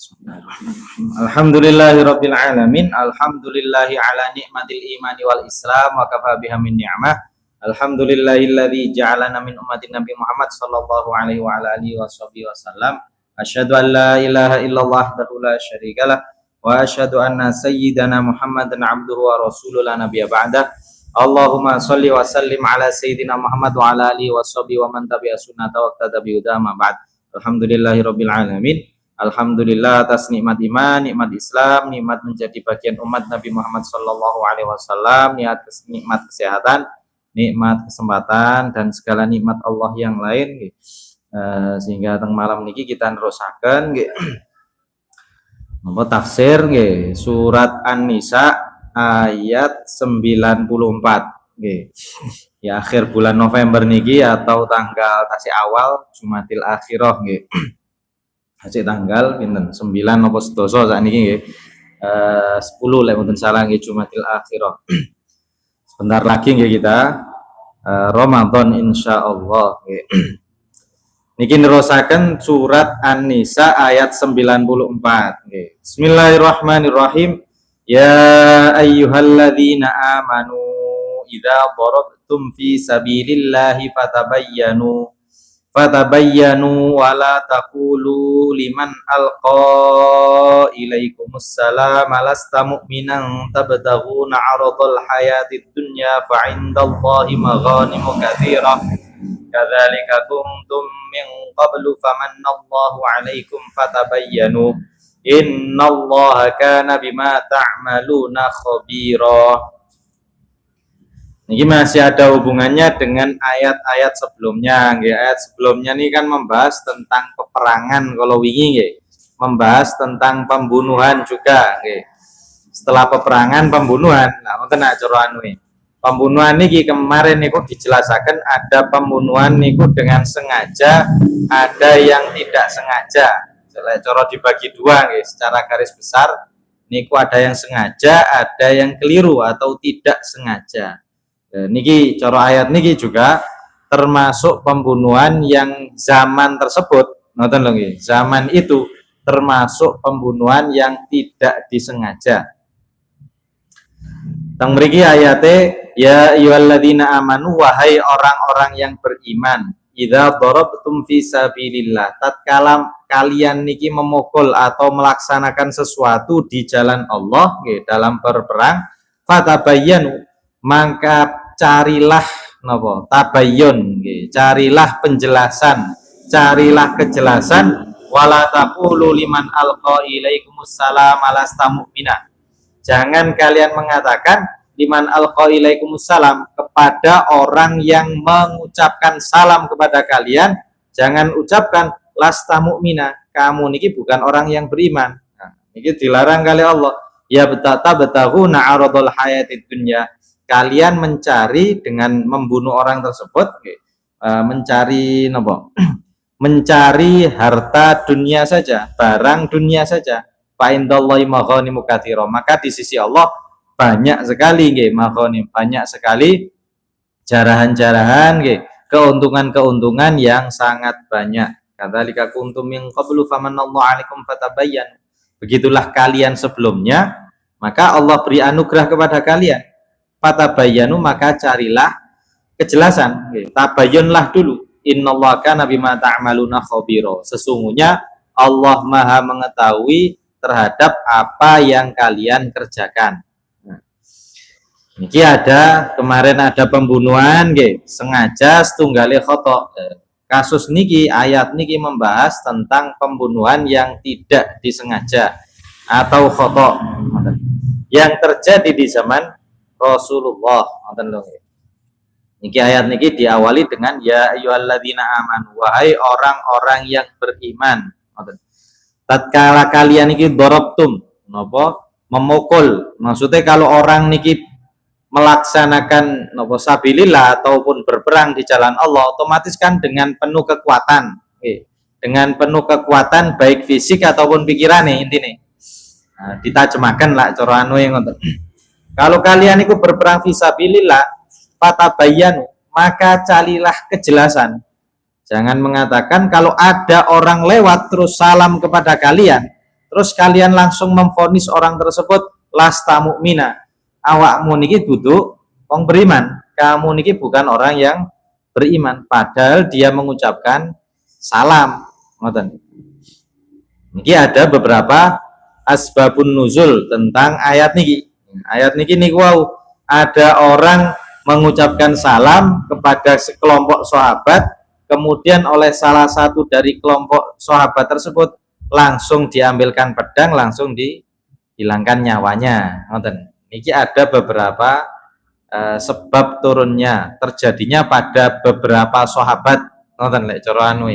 Bismillahirrahmanirrahim. Alhamdulillahirabbil alamin. Alhamdulillahi ala nikmatil imani wal islam wa kafa biha min ni'mah. Alhamdulillahilladzi ja'alana min ummatin Nabi Muhammad sallallahu alaihi wa ala alihi washabihi wasallam. Asyhadu an la ilaha illallah wahdahu la syarikalah wa asyhadu anna sayyidana Muhammadan abduhu wa rasuluhu la nabiyya ba'dah. Allahumma shalli wa sallim ala sayyidina Muhammad wa ala alihi washabihi wa man tabi'a sunnatahu wa iqtada bi hudahu ma ba'd. Alhamdulillahirabbil alamin. Alhamdulillah atas nikmat iman, nikmat Islam, nikmat menjadi bagian umat Nabi Muhammad Sallallahu Alaihi Wasallam, nikmat kesehatan, nikmat kesempatan dan segala nikmat Allah yang lain. Sehingga teng malam niki kita nerusaken tafsir surat An-Nisa ayat 94 ya akhir bulan November niki atau tanggal tasih awal Jumadil Akhirah Hasil tanggal pinten 9 napa 11 sakniki nggih 10 lek mboten salah nggih Jumadil Akhirah. Sebentar lagi nggih kita Ramadan insyaallah nggih. Niki nerusaken surat An-Nisa ayat 94 nggih. Bismillahirrahmanirrahim. Ya ayyuhalladzina amanu idza darabtum fi sabilillahi fatabayyanu wa la taqulu liman alqa ilaikumus salam lasta mu'minan tabtaghuna 'aradal hayatid dunya fa 'indallahi maghanimu katsirah kadzalika kuntum min qablu famannallahu 'alaikum fatabayyanu innallaha kana bima ta'maluna khabira. Ini masih ada hubungannya dengan ayat-ayat sebelumnya. Ayat sebelumnya ini kan membahas tentang peperangan kalau wingi, membahas tentang pembunuhan juga. Setelah peperangan pembunuhan, nah mungkin acara pembunuhan ini kemarin niku dijelaskan ada pembunuhan niku dengan sengaja, ada yang tidak sengaja. Cara dibagi dua, secara garis besar niku ada yang sengaja, ada yang keliru atau tidak sengaja. Niki cara ayat niki juga termasuk pembunuhan yang zaman tersebut, ngoten lho nggih. Zaman itu termasuk pembunuhan yang tidak disengaja. Teng mriki ayate ya ayyuhalladzina amanu wahai orang-orang yang beriman, idza darabtum fi sabilillah, tatkala kalian niki memukul atau melaksanakan sesuatu di jalan Allah nggih dalam berperang, fatabayyanu maka carilah napa tabayyun nggih, carilah penjelasan, carilah kejelasan, wala taqulu liman alqa ilaikumus salam lasta mu'mina. Jangan kalian mengatakan liman alqa ilaikumus salam kepada orang yang mengucapkan salam kepada kalian, jangan ucapkan lasta mu'mina, kamu niki bukan orang yang beriman. Nah, niki dilarang kali Allah. Ya betaghuna 'aradul hayatid dunya. Kalian mencari dengan membunuh orang tersebut, mencari nopo, mencari harta dunia saja, barang dunia saja. Fa indallahi maghanimu katsira. Maka di sisi Allah banyak sekali maghanim, banyak sekali jarahan-jarahan, keuntungan-keuntungan yang sangat banyak. Kadzalika kuntum min qablu famanallahu 'alaikum fatabayyan. Begitulah kalian sebelumnya, maka Allah beri anugerah kepada kalian. Fatabayyanu maka carilah kejelasan. Tabayyunlah dulu. Innallaha kana bima ta'maluna khabira. Sesungguhnya Allah Maha mengetahui terhadap apa yang kalian kerjakan. Nah, ini ada kemarin ada pembunuhan sengaja setunggale khata. Kasus niki ayat niki membahas tentang pembunuhan yang tidak disengaja atau khata yang terjadi di zaman Rasulullah. Niki ayat niki diawali dengan ya ayyuhalladzina amanu wahai orang-orang yang beriman. Tatkala kalian niki darabtum napa memukul, maksudnya kalau orang niki melaksanakan napa sabilillah ataupun berperang di jalan Allah, otomatis kan dengan penuh kekuatan. Dengan penuh kekuatan baik fisik ataupun pikiran intine. Nah, ditajemaken lah cara anu ngoten. Kalau kalian itu berperang fisabilillah, fatabayyanu, maka carilah kejelasan. Jangan mengatakan kalau ada orang lewat terus salam kepada kalian, terus kalian langsung memvonis orang tersebut lasta mukmina, awakmu niki duduk wong beriman, kamu niki bukan orang yang beriman, padahal dia mengucapkan salam. Ngoten. Niki ada beberapa asbabun nuzul tentang ayat niki. Ayat niki niku wau, ada orang mengucapkan salam kepada sekelompok sahabat, kemudian oleh salah satu dari kelompok sahabat tersebut langsung diambilkan pedang, langsung dihilangkan nyawanya. Ngoten. Niki ada beberapa sebab turunnya, terjadinya pada beberapa sahabat. Ngoten lek cara anu.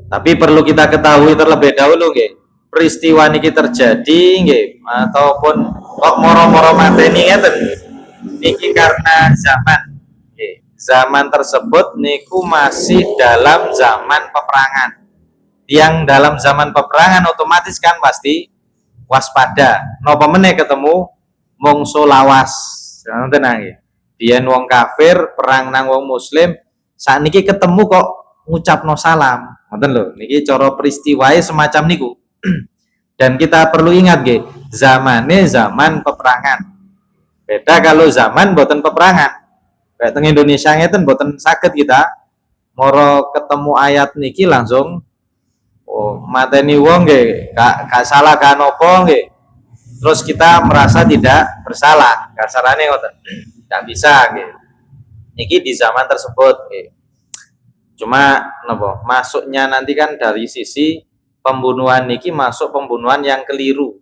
Tapi perlu kita ketahui terlebih dahulu nggih, peristiwa niki terjadi nggih ataupun kok moro-moro mateni ngeten niki karena zaman nggih. Zaman tersebut niku masih dalam zaman peperangan. Yang dalam zaman peperangan otomatis kan pasti waspada. Napa meneh ketemu mungsuh lawas. Ngoten nggih. Biyen wong kafir perang nang wong muslim, sakniki ketemu kok ngucapno salam. Ngoten lho, niki cara peristiwae semacam niku. Dan kita perlu ingat nggih, zamane zaman peperangan. Beda kalau zaman boten peperangan. Kayak teng Indonesia ngeten boten saged kita moro ketemu ayat niki langsung mateni wong nggih, gak salah kan apa nggih. Terus kita merasa tidak bersalah. Kasarane ngoten. Tidak bisa nggih. Niki di zaman tersebut nggih. Cuma napa masuknya nanti kan dari sisi pembunuhan niki masuk pembunuhan yang keliru,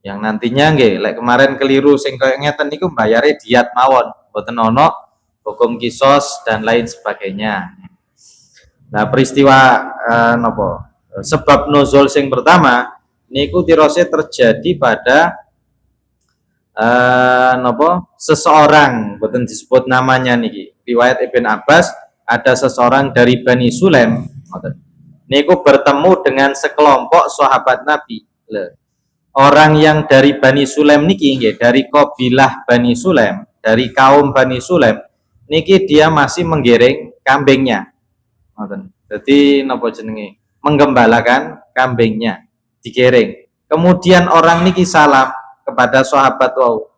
yang nantinya nggih lek kemarin keliru sing koyo ngeten niku bayare diat mawon, mboten ono hukum kisos dan lain sebagainya. Nah peristiwa napa sebab nuzul sing pertama niku tirose terjadi pada napa seseorang, mboten disebut namanya niki, riwayat Ibn Abbas, ada seseorang dari Bani Sulaim niku bertemu dengan sekelompok sahabat Nabi. Orang yang dari Bani Sulaim niki nggih, dari kabilah Bani Sulaim, dari kaum Bani Sulaim niki dia masih menggiring kambingnya. Ngoten. Dadi napa jenenge? Menggembalakan kambingnya, digiring. Kemudian orang niki salam kepada sahabat wau.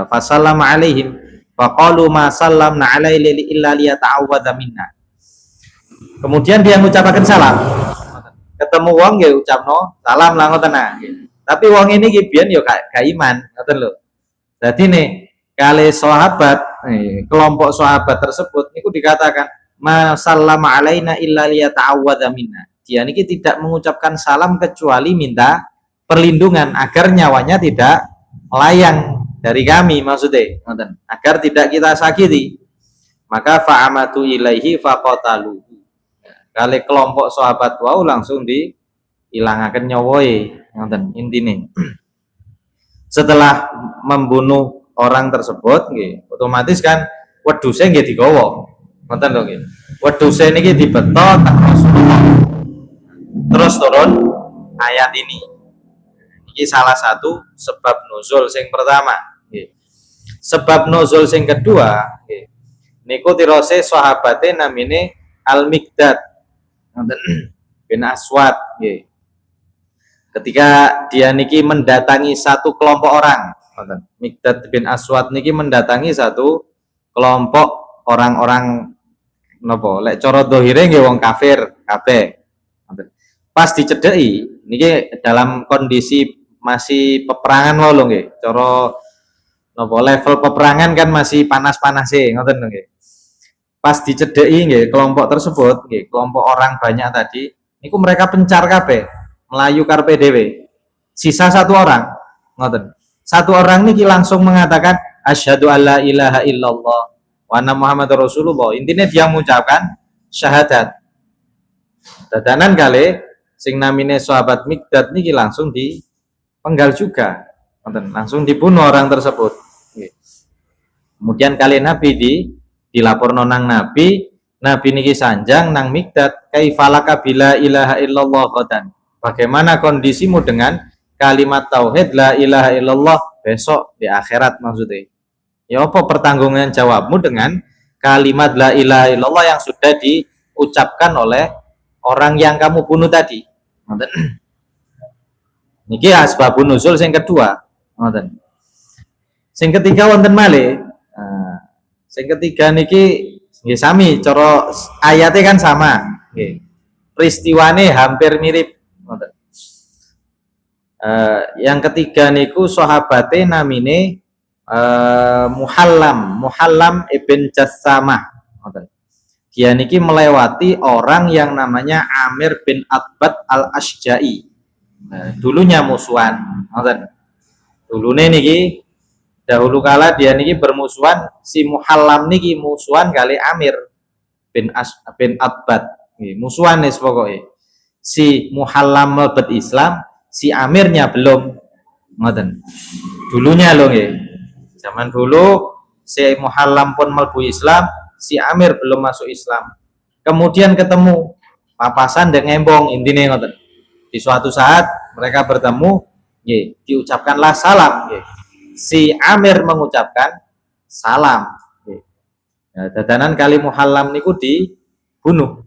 Fasallama alaihim faqalu ma sallamna alaihi illa liyata'awwadza minna. Kemudian dia mengucapkan salam. Ketemu wong nggih ucapno salam lah ngoten nggih. Tapi wong ini ki biyen yo gak iman, ngoten lho. Dadi nih kali sahabat, kelompok sahabat tersebut niku dikatakan ma sallama alaina illa liyata'awwadza minna. Dia niki tidak mengucapkan salam kecuali minta perlindungan agar nyawanya tidak melayang dari kami, maksudnya ngoten, agar tidak kita sakiti. Maka fa'amatu ilaihi faqataluhu. Kali kelompok sahabat wau langsung diilangaken nyawoe, ngoten intine. Setelah membunuh orang tersebut nggih, otomatis kan wedhuse nggih digawa. Ngoten lho nggih. Wedhuse niki dibeto tak Rasulullah. Terus turun ayat ini. Ini salah satu sebab nuzul sing pertama. Sebab nuzul sing kedua, niku tirose sahabate namine Al-Miqdad bin Aswad. Ketika dia niki mendatangi satu kelompok orang, Miqdad bin Aswad niki mendatangi satu kelompok orang-orang napa? Lek cara dohire nggih wong kafir kabeh. Pas dicedheki niki dalam kondisi masih peperangan wae nggih. Cara napa level peperangan kan masih panas-panase ngoten nggih. Pas dicedheki nggih kelompok tersebut nggih, kelompok orang banyak tadi niku mereka pencar kabeh, melayu karepe dhewe. Sisa satu orang ngoten. Satu orang niki langsung mengatakan asyhadu alla ilaha illallah wa anna muhammadar rasulullah. Intinya dia mengucapkan syahadat. Dadanan kali sing namine sahabat Miqdad niki langsung dipenggal juga. Langsung dibunuh orang tersebut. Kemudian kali Nabi dilaporno nang Nabi niki sanjang nang Miqdad, kaifalaka bila ilaha illallah qadan. Bagaimana kondisimu dengan kalimat tauhid la ilaha illallah besok di akhirat maksudnya. Ya apa pertanggungan jawabmu dengan kalimat la ilaha illallah yang sudah diucapkan oleh orang yang kamu bunuh tadi. Niki asbabun nuzul sing kedua, ngoten. Sing ketiga wonten malih. Sing ketiga niki nggih sami cara ayatnya kan sama, nggih. Peristiwane hampir mirip, ngoten. Yang ketiga niku sahabate namine Muhallam ibn Jassamah, ngoten. Dia niki melewati orang yang namanya Amir bin Atbad al-Ashja'i. Dulunya musuhan, ngoten. Dulune niki dahulu kala dia niki bermusuhan, si Muhallam niki musuhan kali Amir bin Atbad. Musuhan nih pokoknya. Si Muhallam mlebet Islam, si Amirnya belum, ngoten. Dulunya loh nggih. Zaman dulu si Muhallam pun mlebu Islam, si Amir belum masuk Islam. Kemudian ketemu papasan dan ngembong, intinya ngoten. Di suatu saat mereka bertemu, diucapkanlah salam. Si Amir mengucapkan salam. Dadanan kali Muhallam niku dibunuh.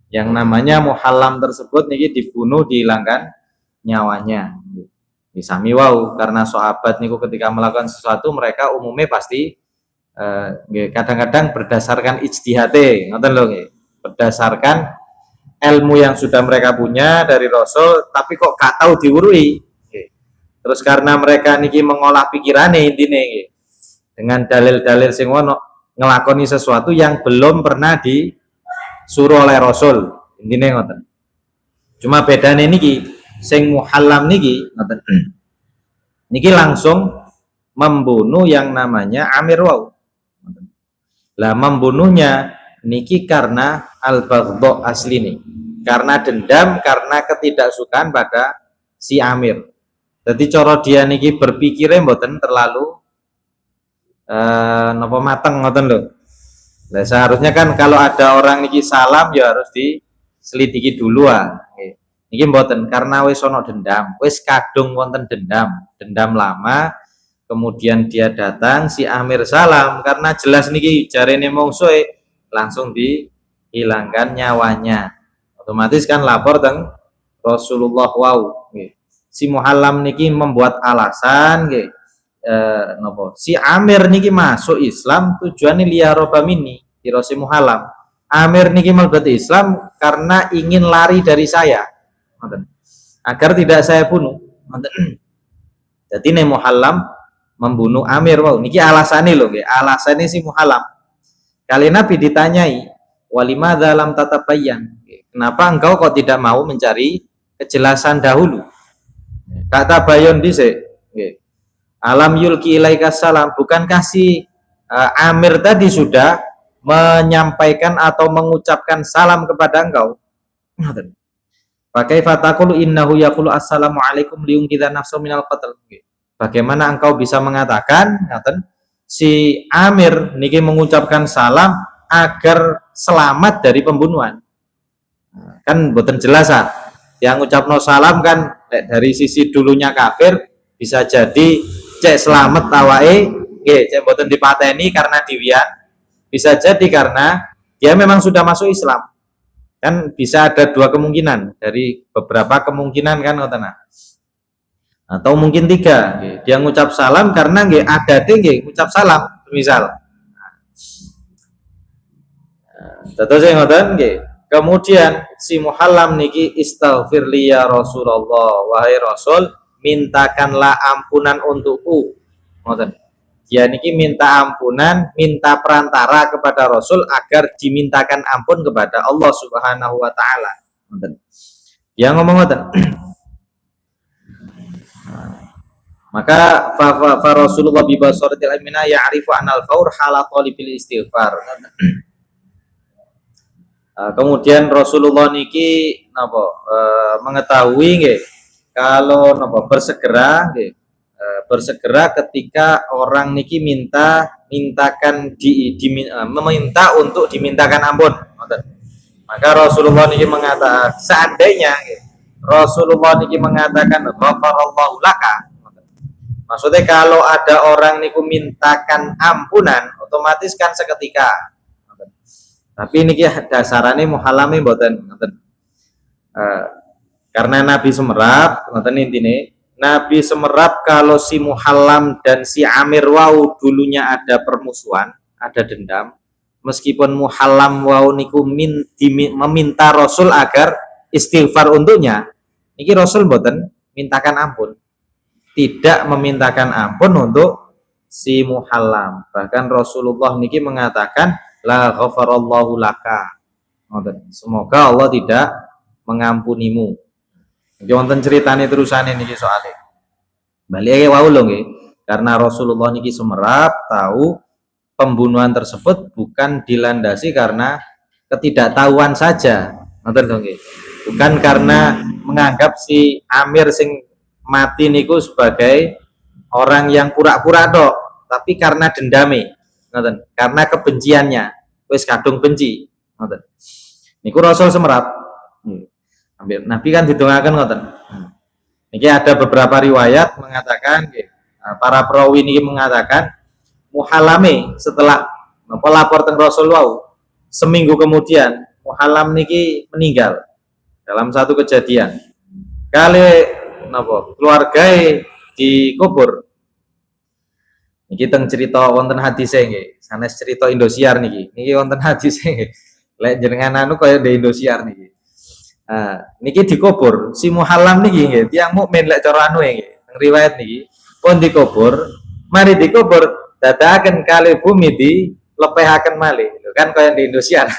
Yang namanya Muhallam tersebut niki dibunuh, dihilangkan nyawanya. Sami wau, karena sahabat niku ketika melakukan sesuatu mereka umumnya pasti kadang-kadang berdasarkan ijtihad, ngoten lho nggih. Berdasarkan ilmu yang sudah mereka punya dari Rasul, tapi kok gak tahu diurui. Terus karena mereka niki mengolah pikirane intine dengan dalil-dalil sing ono, ngelakoni sesuatu yang belum pernah disuruh oleh Rasul. Intine ngoten. Cuma bedane niki sing Muhallam niki ngoten. Niki langsung membunuh yang namanya Amir wau. Lah membunuhnya niki karena al-baghdha asli nih. Karena dendam, karena ketidaksukaan pada si Amir. Jadi cara dia niki berpikirnya mboten terlalu napa mateng ngoten lho. Lah seharusnya kan kalau ada orang niki salam ya harus diselidiki dulu Niki mboten, karena wis ana dendam, wis kadung wonten dendam lama. Kemudian dia datang, si Amir salam, karena jelas niki jarene mungsuhe, langsung dihilangkan nyawanya. Otomatis kan lapor teng Rasulullah wau. Si Muhallam niki membuat alasan si Amir niki masuk Islam tujuannya liyaroba minni, kira si Muhallam. Amir niki mlebet Islam karena ingin lari dari saya, agar tidak saya bunuh. Jadi nih Muhallam membunuh Amir wau. Niki alasannya loh, alasannya si Muhallam. Kali Nabi ditanyai, walimadza lam tatabayyan? Kenapa engkau kok tidak mau mencari kejelasan dahulu? Kata bayon dhisik. Alam yulki ilaika salam, bukankah si Amir tadi sudah menyampaikan atau mengucapkan salam kepada engkau? Pakai fatakulu innahu yaqulu assalamu alaikum liyungkidha nafsu minal qatl. Bagaimana engkau bisa mengatakan si Amir niki mengucapkan salam agar selamat dari pembunuhan? Kan boten jelas Yang ngucapno salam kan dari sisi dulunya kafir, bisa jadi cek selamat awake cek boten dipateni karena diwian, bisa jadi karena dia memang sudah masuk Islam. Kan bisa ada dua kemungkinan dari beberapa kemungkinan kan ngoten. Atau mungkin tiga, dia ngucap salam karena adate ngucap salam, misal. Terus yang ngoten kemudian si Muhallam niki istaghfirli ya Rasulullah, wahai Rasul, mintakanlah ampunan untukku. Ngoten. Dia niki minta ampunan, minta perantara kepada Rasul agar dimintakan ampun kepada Allah Subhanahu wa taala. Ngoten. Dia ngomong ngoten. Maka fa Rasulullah bi basaratil amina ya'rifu anal faur hala talibil istighfar. Kemudian Rasulullah niki mengetahui kalau bersegera bersegera ketika orang niki meminta untuk dimintakan ampun. Maka Rasulullah niki mengatakan, seandainya Rasulullah niki mengatakan ghafarallahu laka, maksudnya kalau ada orang niku mintakan ampunan, otomatis kan seketika. Tapi niki dasarane Muhallame mboten. Karena Nabi semerap, ngoten intine, Nabi semerap kalau si Muhallam dan si Amir wau dulunya ada permusuhan, ada dendam. Meskipun Muhallam wau niku meminta Rasul agar istighfar untuknya, niki Rasul mboten mintakan ampun. Tidak memintakan ampun untuk si Muhallam. Bahkan Rasulullah niki mengatakan la ghafarallahu laka. Semoga Allah tidak mengampunimu. Iki wonten ceritane terusane niki soalé. Bali wau lho nggih. Karena Rasulullah niki semerap tahu pembunuhan tersebut bukan dilandasi karena ketidaktahuan saja. Ngoten lho nggih. Bukan karena menganggap si Amir sing mati niku sebagai orang yang pura-pura tok, tapi karena dendame. Ngoten. Karena kebenciannya. Wis kadung benci. Ngoten. Niku Rasul semerap. Nabi kan didongaken ngoten. Niki ada beberapa riwayat mengatakan, para perawi niki mengatakan Muhallame setelah lapor teng Rasul wau, seminggu kemudian Muhallam niki meninggal dalam satu kejadian. Kali napa keluargae dikubur. Niki teng cerita wonten hadise nggih, sanes cerita Indosiar niki. Niki wonten hadise nggih. Lek jenengan anu kaya di Indosiar niki. Niki dikubur si Muhallam niki nggih, tiyang mukmin lek cara anu nggih. Riwayat niki pun dikubur, mari dikubur dadakan kali bumi dilepehaken malih. Kan kaya di Indosiar.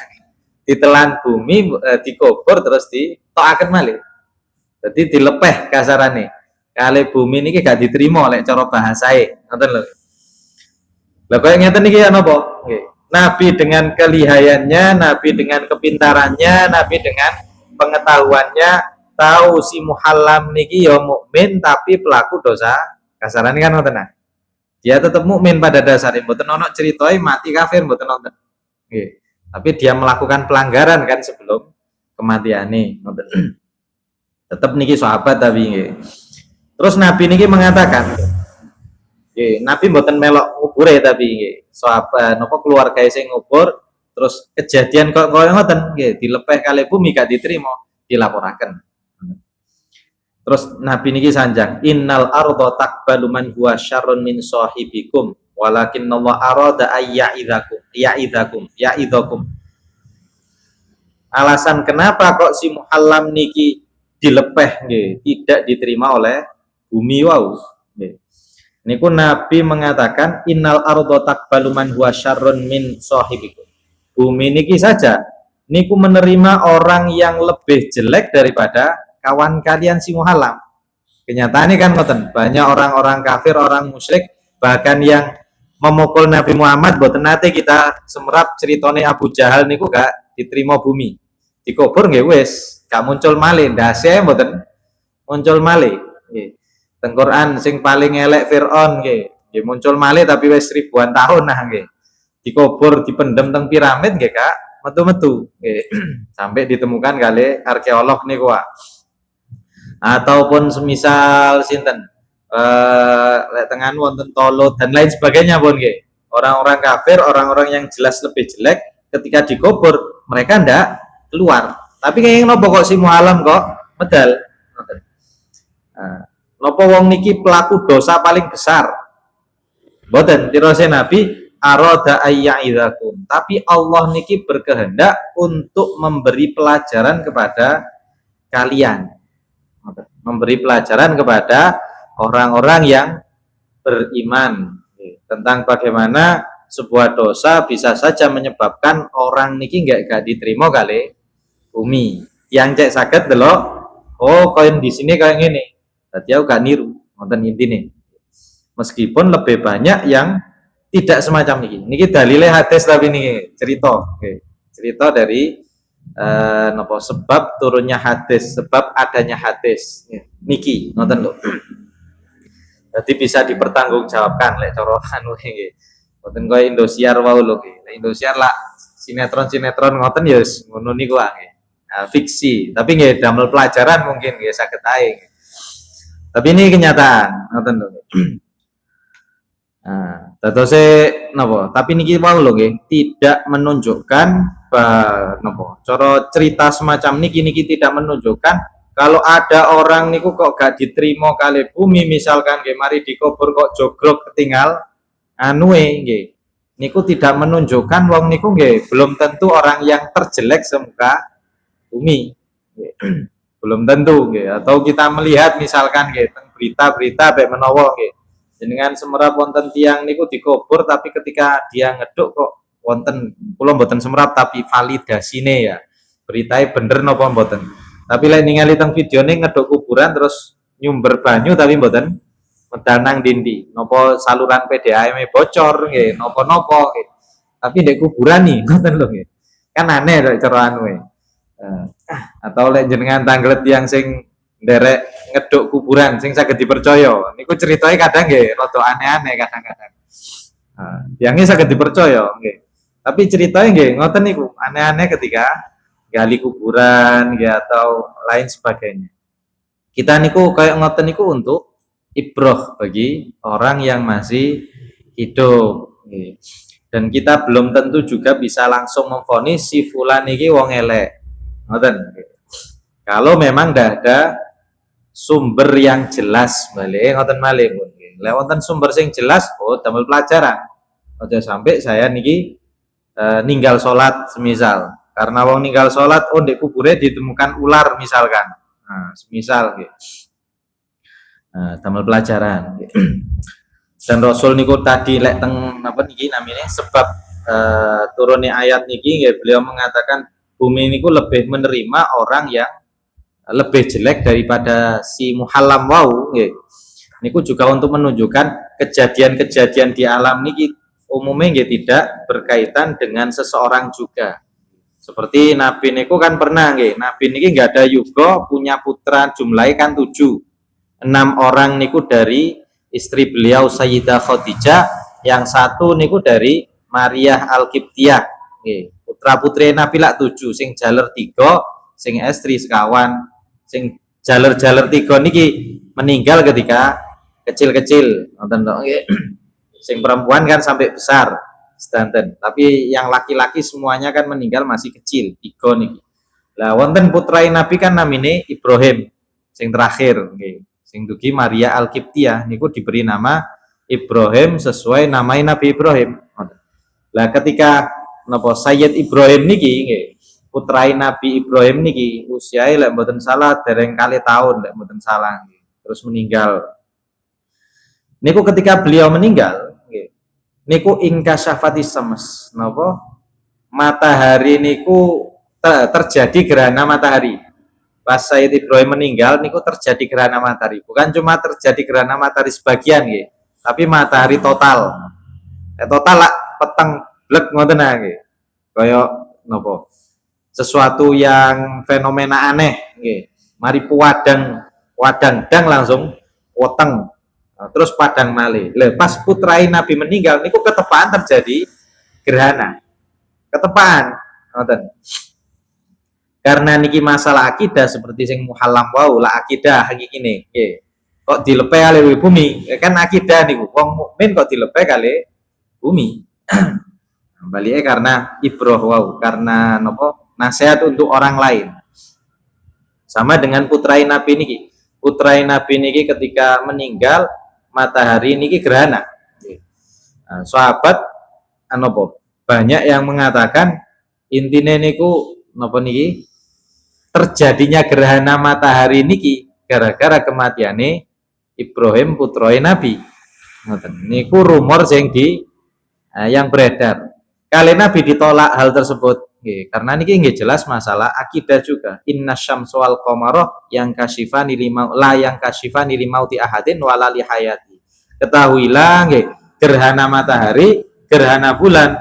Ditelan bumi dikubur terus ditokaken malih. Jadi dilepeh kasarane. Kali bumi niki gak diterima lek cara bahasae. Ngoten lho. Lah kaya ngeten niki ya napa? Nggih. Nabi dengan kelihayannya, Nabi dengan kepintarannya, Nabi dengan pengetahuannya tahu si Muhallam niki ya mukmin tapi pelaku dosa. Kasarane kan ngoten nah. Dia tetap mukmin pada dasarnya, mboten ono ceritoi mati kafir mboten nonton. Nggih. Tapi dia melakukan pelanggaran kan sebelum kematiane, ngoten. Tetap niki sahabat tapi nggih. Terus Nabi niki mengatakan, nggih, Nabi mboten melok ngubure tapi nggih. Sahabat napa keluarga sing ngubur terus kejadian kok koyo ngoten nggih, dilepeh kali bumi gak diterima, dilaporaken. Terus Nabi niki sanjang, innal arda taqbalu man huwa syarrun min sahibikum walakin Allah arada ya'idzakum. Alasan kenapa kok si Muhallam niki dilepeh nggih, tidak diterima oleh bumi wau nggih. Niku Nabi mengatakan innal arda taqbalu man huwa syarrun min sahibikum. Bumi niki saja niku menerima orang yang lebih jelek daripada kawan kalian si Muhallam. Kenyataannya kan ngoten, banyak orang-orang kafir, orang musyrik, bahkan yang memukul Nabi Muhammad boten nate kita semerap ceritone Abu Jahal niku gak diterima bumi. Dikubur nggih wis, gak muncul malih, ndase mboten muncul malih. Nggih. Teng Quran sing paling elek Firaun nggih muncul malih tapi wis ribuan tahun nah nggih. Dikubur dipendem teng piramid nggih Kak, metu-metu nggih. Sampai ditemukan kali arkeolog niku ataupun semisal sinten lek tengan wonten Tolut dan lain sebagainya pun nggih. Orang-orang kafir, orang-orang yang jelas lebih jelek ketika dikubur mereka ndak keluar. Tapi kayak nopo kok si Muhallam kok medal. Nopo wong niki pelaku dosa paling besar. Mboten tirose Nabi arada ayyaidakum. Tapi Allah niki berkehendak untuk memberi pelajaran kepada kalian. Memberi pelajaran kepada orang-orang yang beriman tentang bagaimana sebuah dosa bisa saja menyebabkan orang niki gak diterima kali bumi. Yang cek saged delok, oh koin di sini kayak gini. Tadi aku gak niru, nonton intine. Meskipun lebih banyak yang tidak semacam ini. Niki dalile hadis tapi niki cerita, cerita dari sebab turunnya hadis, sebab adanya hadis niki nonton lho. Jadi bisa dipertanggungjawabkan lek cara anu nggih. Mboten koyo Indosiar wae lho nggih. Indosiar lah sinetron ngoten ya ngono niku wae. Fiksi, tapi nggih damel pelajaran mungkin nggih saged ae. Tapi ini kenyataan ngoten lho. Dadose napa? Tapi niki wae lho nggih, tidak menunjukkan napa? Cara cerita semacam niki tidak menunjukkan Kalau ada orang niku kok gak diterima kali bumi misalkan nggih mari dikubur kok jogrok ketinggal anue nggih. Niku tidak menunjukkan wong niku nggih belum tentu orang yang terjelek semuka bumi. Belum tentu nggih. Atau kita melihat misalkan nggih berita-berita baik menawa nggih. Jenengan semerap wonten tiang niku dikubur tapi ketika dia ngeduk kok wonten kula mboten semerap tapi validasine ya. Beritanya bener napa mboten. Tapi lek ningali teng videone ngeduk kuburan terus nyumber banyu tapi mboten medal nang dindi. Napa saluran PDAM bocor nggih, napa-napa nggih. Tapi ndek kuburan nih ngoten lho nggih. Kan aneh lho cara anu atau lek jenengan tanglet yang sing nderek ngeduk kuburan sing saged dipercaya. Niku ceritanya kadang nggih rada aneh-aneh kadang-kadang. Yangnya saged dipercaya nggih. Tapi ceritanya nggih ngoten niku aneh-aneh ketika gali kuburan ya atau lain sebagainya. Kita niku kayak ngoten niku untuk ibroh bagi orang yang masih hidup. Dan kita belum tentu juga bisa langsung memvonis si fulan iki wong elek. Ngoten. Kalau memang tidak ada sumber yang jelas balik ngoten malih pun. Lewatan sumber yang jelas, oh damel pelajaran. Aja sampai saya niki ninggal sholat semisal. Karena wong ninggal sholat, oh ndek kubure ditemukan ular misalkan. Nah, semisal gitu. Damel pelajaran. Dan Rasul niku tadi lek teng napa niki namanya sebab turunnya ayat niki nggih beliau mengatakan bumi niku lebih menerima orang yang lebih jelek daripada si muhallam wau nggih. Niku juga untuk menunjukkan kejadian-kejadian di alam niki umumnya nggih tidak berkaitan dengan seseorang juga. Seperti Nabi niku kan pernah nggih, Nabi niki nggak ada yuga punya putra jumlahnya kan 7. 6 orang niku dari istri beliau Sayyidah Khadijah, yang 1 niku dari Maria Al-Qibtiyah. Nggih, putra-putri Nabi lak 7, sing jaler 3, sing istri sekawan, sing jaler-jaler 3 niki meninggal ketika kecil-kecil, nonton nggih. Sing perempuan kan sampai besar. Sedanten. Tapi yang laki-laki semuanya kan meninggal masih kecil, 3 niki. Lah wonten putra Nabi kan namine Ibrahim, sing terakhir nggih. Sing dugi Maria Al-Qibtiyah niku diberi nama Ibrahim sesuai nama Nabi Ibrahim. Lah ketika napa Sayyid Ibrahim niki nggih, putra Nabi Ibrahim niki usiae lek mboten salah dereng kali tahun lek mboten salah nggih. Terus meninggal. Niku ketika beliau meninggal niku ingkasyafatis semes napa matahari niku terjadi gerhana matahari. Pas Sayyid Ibrahim meninggal niku terjadi gerhana matahari. Bukan cuma terjadi gerhana matahari sebagian nggih, tapi matahari total. Total lah peteng blek ngoten nggih. Kaya napa? Sesuatu yang fenomena aneh nggih. Mari puwadang dang langsung weteng. Terus padang malih. Pas putra Nabi meninggal niku ketepaan terjadi gerhana. Ketepaan, ngoten. Karena niki masalah akidah seperti sing muhallam wau lah akidah hakikine. Nggih. Kok dilepe kali bumi? Kan akidah niku wong mukmin kok dilepe kali bumi. Balike karena ibroh wau, karena napa? Nasihat untuk orang lain. Sama dengan putra Nabi niki. Putra Nabi niki ketika meninggal matahari niki gerhana. Nah, sahabat anopo banyak yang mengatakan intine niku napa niki terjadinya gerhana matahari niki gara-gara kematiane Ibrahim putra Nabi. Ngoten. Niku rumor sing yang beredar. Kali Nabi ditolak hal tersebut. Nggih, karena niki nggih jelas masalah akidah juga. Innasyamsa wal qamara yang kasifani lima la yang kasifani limauti ahadin wala li hayati. Ketahuilah nggih, gerhana matahari, gerhana bulan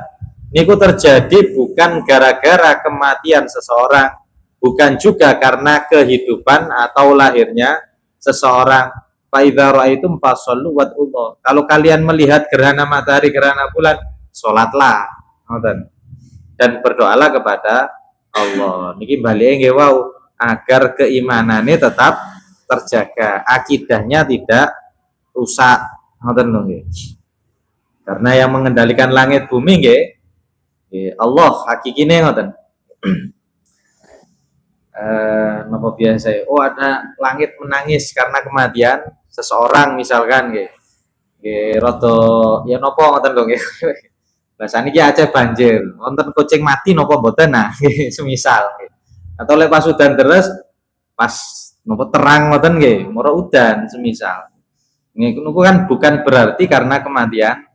niku terjadi bukan gara-gara kematian seseorang, bukan juga karena kehidupan atau lahirnya seseorang. Fa idza raaitum fasallu wad'ullah. Kalau kalian melihat gerhana matahari, gerhana bulan, salatlah. Ngoten. Dan berdoalah kepada Allah. Niki balike nggih wau agar keimanannya tetap terjaga, akidahnya tidak rusak. Ngoten lho nggih. Karena yang mengendalikan langit bumi nggih Allah, hakikine ngoten. napa biasa ya? Oh, ada langit menangis karena kematian seseorang misalkan nggih. Nggih rada ya napa ngoten lho nggih. Lah saniki Aceh banjir, wonten kucing mati napa mboten nah, semisal nggih. Atau lek pas udan deres pas napa terang ngoten nggih, mora udan semisal. Niku kan bukan berarti karena kematian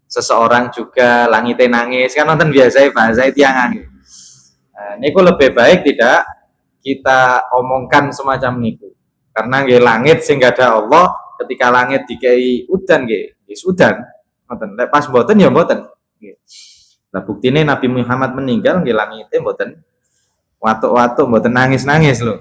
seseorang juga langite nangis kan nonton biasa bahasa tiangan. Niku lebih baik tidak kita omongkan semacam niku. Karena nggih langit sing ada Allah ketika langit dikai udan nggih, wis udan. Ngoten. Lek pas mboten ya mboten. Nggih. Lah buktine Nabi Muhammad meninggal nggih langite mboten watuk-watuk mboten nangis-nangis lho.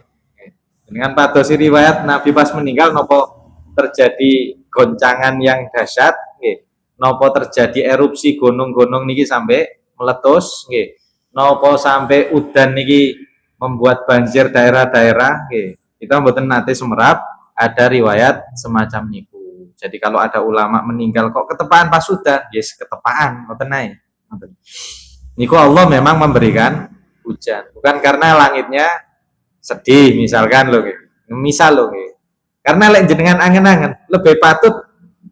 Dengan padosi riwayat Nabi pas meninggal nopo terjadi goncangan yang dahsyat nggih. Nopo terjadi erupsi gunung-gunung niki sampai meletus nggih. Nopo sampai udan niki membuat banjir daerah-daerah nggih. Kita mboten nate semerap ada riwayat semacam niku. Jadi kalau ada ulama meninggal kok ketepaan pas udan, yes ketepaan ngoten ae. Niku Allah memang memberikan hujan, bukan karena langitnya sedih misalkan loh gitu. Misal loh gitu. Karena lek jenengan angen-angen lebih patut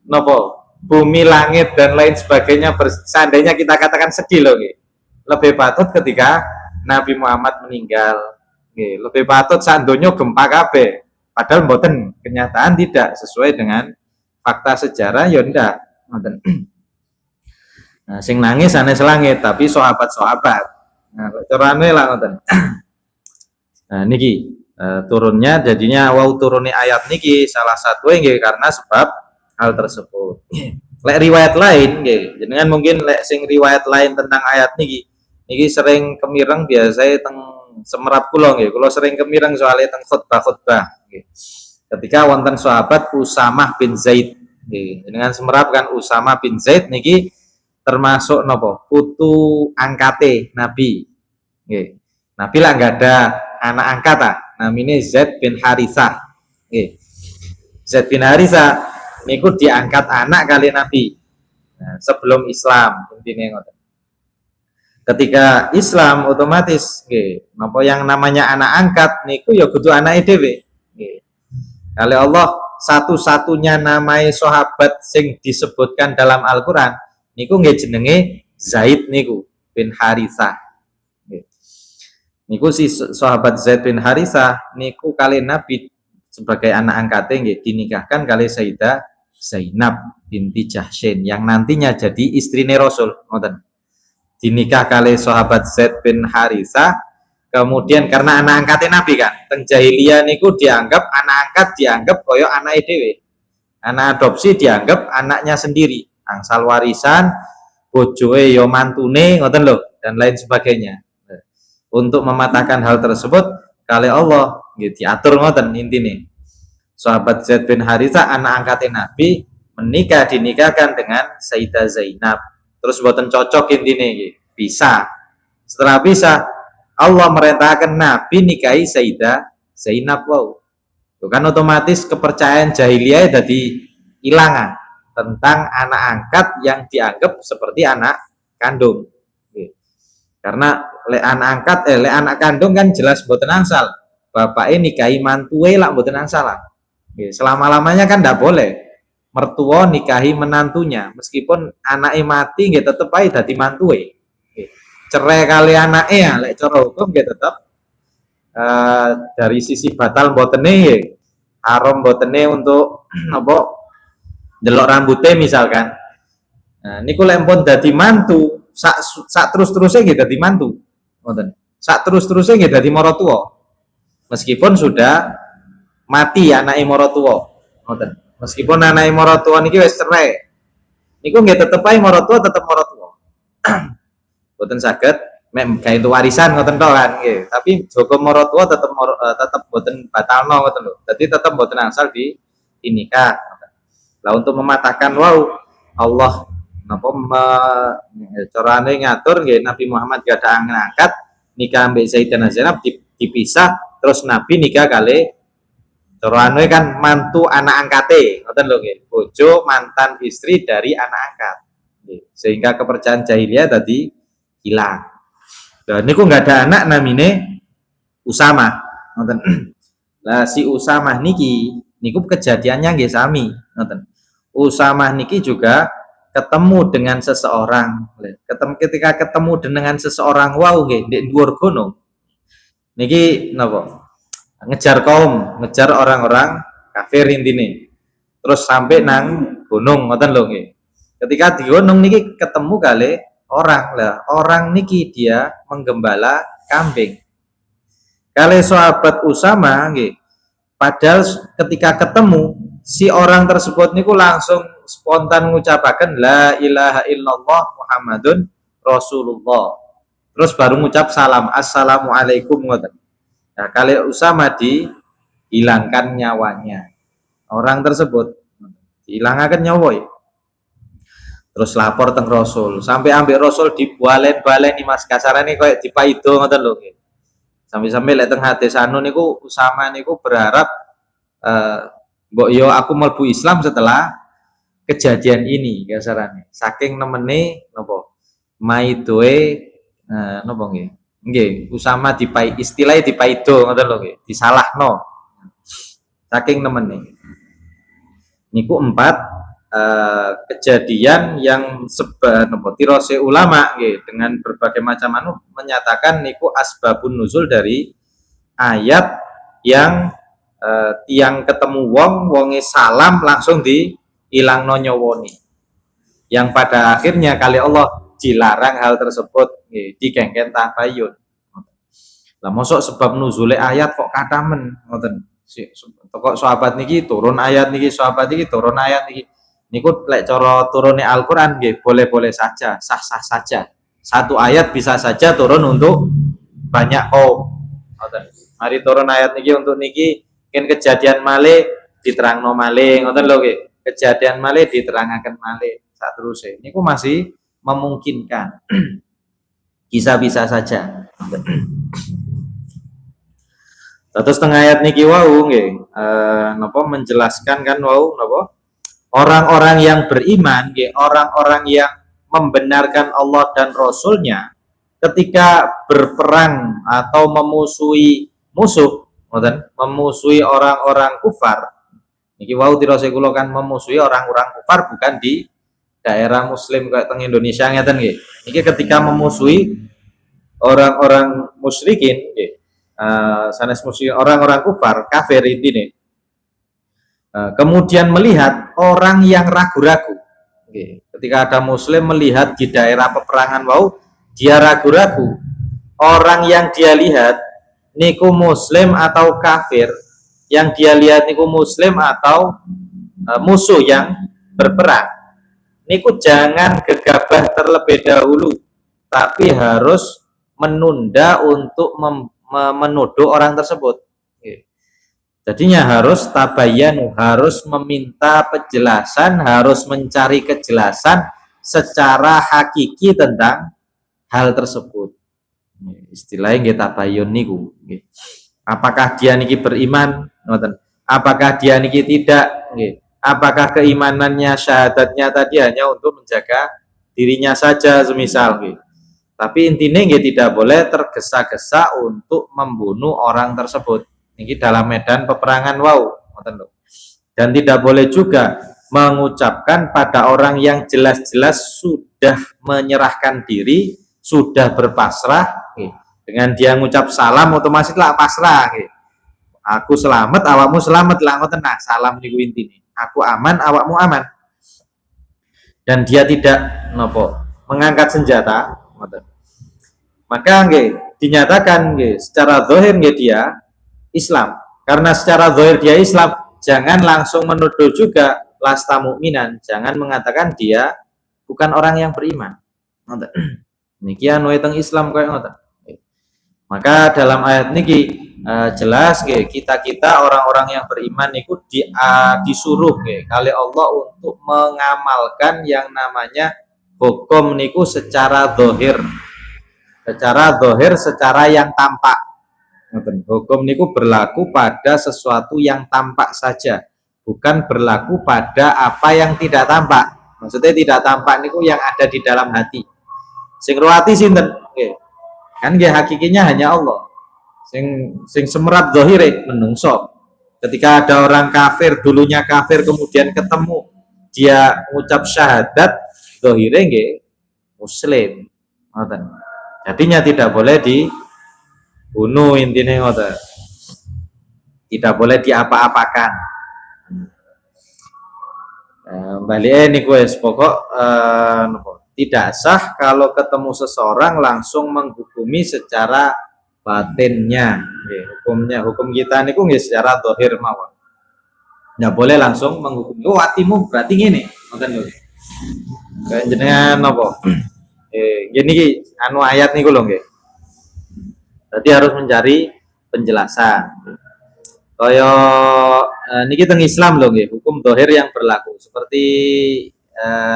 nopo bumi langit dan lain sebagainya seandainya kita katakan sedih loh gitu. Lebih patut ketika Nabi Muhammad meninggal gitu. Lebih patut sandonyo gempa kabeh padahal mboten kenyataan tidak sesuai dengan fakta sejarah ya ndak ngoten. Nah, sing nangis sanes langit tapi sahabat-sahabat. Nah, carane lah ngoten. Nah, niki turunnya jadinya wow turunnya ayat niki salah satu nggih karena sebab hal tersebut. Lek riwayat lain nggih, jenengan mungkin lek sing riwayat lain tentang ayat niki sering kemireng biasa teng semerap kula nggih. Kula sering kemireng soalnya teng khutbah-khutbah nggih. Ketika wonten sahabat Usamah bin Zaid nggih, jenengan semerap kan Usamah bin Zaid niki termasuk nopo putu angkate Nabi nggih. Nabi lah nggak ada anak angkat namanya Zaid bin Harithah. Zaid bin Harithah niku diangkat anak kali Nabi. Nah, sebelum Islam intinya ngoten. Ketika Islam otomatis napa yang namanya anak angkat niku ya kudu anake dhewe. Kali Allah satu-satunya namai sahabat sing disebutkan dalam Al-Qur'an niku nggih jenenge Zaid niku bin Harithah. Niku si sahabat Zaid bin Harithah niku kali Nabi sebagai anak angkatnya nggih dinikahkan kali Sayyidah Zainab binti Jahsyin yang nantinya jadi istrine Rasul ngoten. Dinikah kali sahabat Zaid bin Harithah, kemudian karena anak angkatnya Nabi kan, teng jahiliyah niku dianggap anak angkat dianggap koyo anake dhewe. Anak adopsi dianggap anaknya sendiri, angsal warisan, bojoe yo mantune ngoten lho dan lain sebagainya. Untuk mematahkan hal tersebut kali Allah gitu diatur ngoten intine. Sahabat Zaid bin Harithah anak angkatnya Nabi dinikahkan dengan Sayyidah Zainab. Terus buatan cocok intine bisa. Setelah bisa Allah merintahkan Nabi nikahi Sayyidah Zainab wow. Itu kan otomatis kepercayaan jahiliyah jadi hilangan tentang anak angkat yang dianggap seperti anak kandung. Karena anak angkat anak kandung kan jelas mboten angsal. Bapaknya nikahi mantue lah mboten angsal lah. Selama-lamanya kan ndak boleh mertua nikahi menantunya meskipun anaknya mati nggih tetep ae dadi mantue. Cerai kali anaknya ya lek cara hukum nggih tetep dari sisi batal mbotene nggih haram mbotene untuk apa delok rambutnya misalkan. Nah, niku lek pun dadi mantu sak terus-terusnya nggih dadi mantu. Ngoten. Sak terus-terusnya nggih dadi maratuwa. Meskipun sudah mati anake maratuwa. Ngoten. Meskipun anake maratuwa niki wis cerai. Niku nggih tetep ae maratuwa tetep maratuwa. Boten saged mek gawe entuk warisan ngoten tok kan nggih. Tapi hukum maratuwa tetep boten batalno ngoten lho. Dadi tetep boten angsal dinikah. Lah untuk mematahkan wow Allah napa carane ngatur nggih Nabi Muhammad gak ada angkat nikah ambek Sayyidah Zainab dipisah terus Nabi nikah kali carane kan mantu anak angkate ngoten lho nggih bojo mantan istri dari anak angkat nggih sehingga kepercayaan jahiliyah tadi hilang. Dan niku nggak ada anak namine Usamah ngoten. Lah si Usamah niki niku kejadiannya nggih sami ngoten. Usamah niki juga ketemu dengan seseorang. Ketika ketemu dengan seseorang wau nggih di dhuwur gunung. Niki napa? Ngejar orang-orang kafir intine. Terus sampai nang gunung ngoten lho nggih. Ketika di gunung niki ketemu kali orang lah. Orang niki dia menggembala kambing. Kali sahabat Usama nggih. Padahal ketika ketemu si orang tersebut niku langsung spontan mengucapkan la ilaha illallah Muhammadun Rasulullah. Terus baru mengucap salam, assalamualaikum ngoten. Nah, kali Usama dihilangkan nyawanya. Orang tersebut dihilangkan nyawa. Terus lapor teng Rasul, sampai ambil Rasul dibalen-balen Mas kasarane koyo dipaido ngoten lho. Sampai-sampai lek teng hadis anu niku Usama niku berharap mbok yo aku mlebu Islam setelah kejadian ini kasarane. Saking nemene napa maidoe napa nggih. Nggih, Usama istilahnya dipaido ngoten lho nggih, disalahno. Saking nemene. Niku 4 kejadian yang tirose ulama nggih dengan berbagai macam anu menyatakan niku asbabun nuzul dari ayat yang tiang ketemu wonge salam langsung diilangno nyawone. Yang pada akhirnya kali Allah dilarang hal tersebut nggih digengken tabayun. Lah mosok sebab nuzule ayat kok katamen ngoten. Kok sahabat niki turun ayat niki, sahabat niki turun ayat niki. Niku lek cara turunnya Al-Qur'an nggih boleh-boleh saja, sah-sah saja. Satu ayat bisa saja turun untuk banyak kaum. Ngoten. Mari turun ayat niki untuk niki mungkin kejadian malih diterangno malih ngoten lho nggih. Kejadian malih diterangaken malih saterusé. Niku masih memungkinkan. Bisa-bisa saja. Terus tengah ayat niki wau nggih napa menjelaskan kan wau napa orang-orang yang beriman, orang-orang yang membenarkan Allah dan Rasul-Nya ketika berperang atau memusuhi musuh, memusuhi orang-orang kufar. Niki wau tirose kula kan memusuhi orang-orang kufar bukan di daerah muslim kayak teng Indonesia ngeten nggih. Niki ketika memusuhi orang-orang musyrikin nggih. Sanes musuhi orang-orang kufar, kafir intine. Kemudian melihat orang yang ragu-ragu. Ketika ada muslim melihat di daerah peperangan wau, dia ragu-ragu. Orang yang dia lihat niku muslim atau kafir, yang dia lihat niku muslim atau musuh yang berperang. Niku jangan gegabah terlebih dahulu, tapi harus menunda untuk menuduh orang tersebut. Jadinya harus tabayanu, harus meminta penjelasan, harus mencari kejelasan secara hakiki tentang hal tersebut. Istilahnya nggih tabayun niku. Apakah dia niki beriman? Apakah dia niki tidak? Apakah keimanannya, syahadatnya tadi hanya untuk menjaga dirinya saja semisal. Tapi intinya tidak boleh tergesa-gesa untuk membunuh orang tersebut. Ini dalam medan peperangan wau, dan tidak boleh juga mengucapkan pada orang yang jelas-jelas sudah menyerahkan diri, sudah berpasrah, dengan dia ngucap salam otomatis lah pasrah. Aku selamat, awakmu selamat lah, ngoten nah salam niku intine. Aku aman, awakmu aman. Dan dia tidak mengangkat senjata, maka dinyatakan secara zahir dia Islam. Karena secara zahir dia Islam, jangan langsung menuduh juga lasta mukminan, jangan mengatakan dia bukan orang yang beriman. Niki anu teng Islam koyo ngoten. Maka dalam ayat niki jelas kita orang-orang yang beriman niku disuruh kali Allah untuk mengamalkan yang namanya hukum niku secara zahir. Secara yang tampak. Hukum niku berlaku pada sesuatu yang tampak saja, bukan berlaku pada apa yang tidak tampak. Maksudnya tidak tampak niku yang ada di dalam hati. Sing ruwati sinten? Kan hakikinya hanya Allah. Sing semerap zahire menungso. Ketika ada orang kafir, dulunya kafir kemudian ketemu dia mengucap syahadat, zahire nggih muslim. Ngoten. Jadinya tidak boleh dibunuh, intinya ngoten. Tidak boleh diapa-apakan. Balik niku wis pokok tidak sah kalau ketemu seseorang langsung menghukumi secara batinnya. Hukum kita niku nggih secara zahir mawon. Nggak boleh langsung menghukum. Oh, atimu berarti ngene, ngoten lho. Kayak jenengan napa? Gini ki anu ayat niku lho nggih. Berarti harus mencari penjelasan. Kaya niki teng Islam lho nggih, hukum zahir yang berlaku. Seperti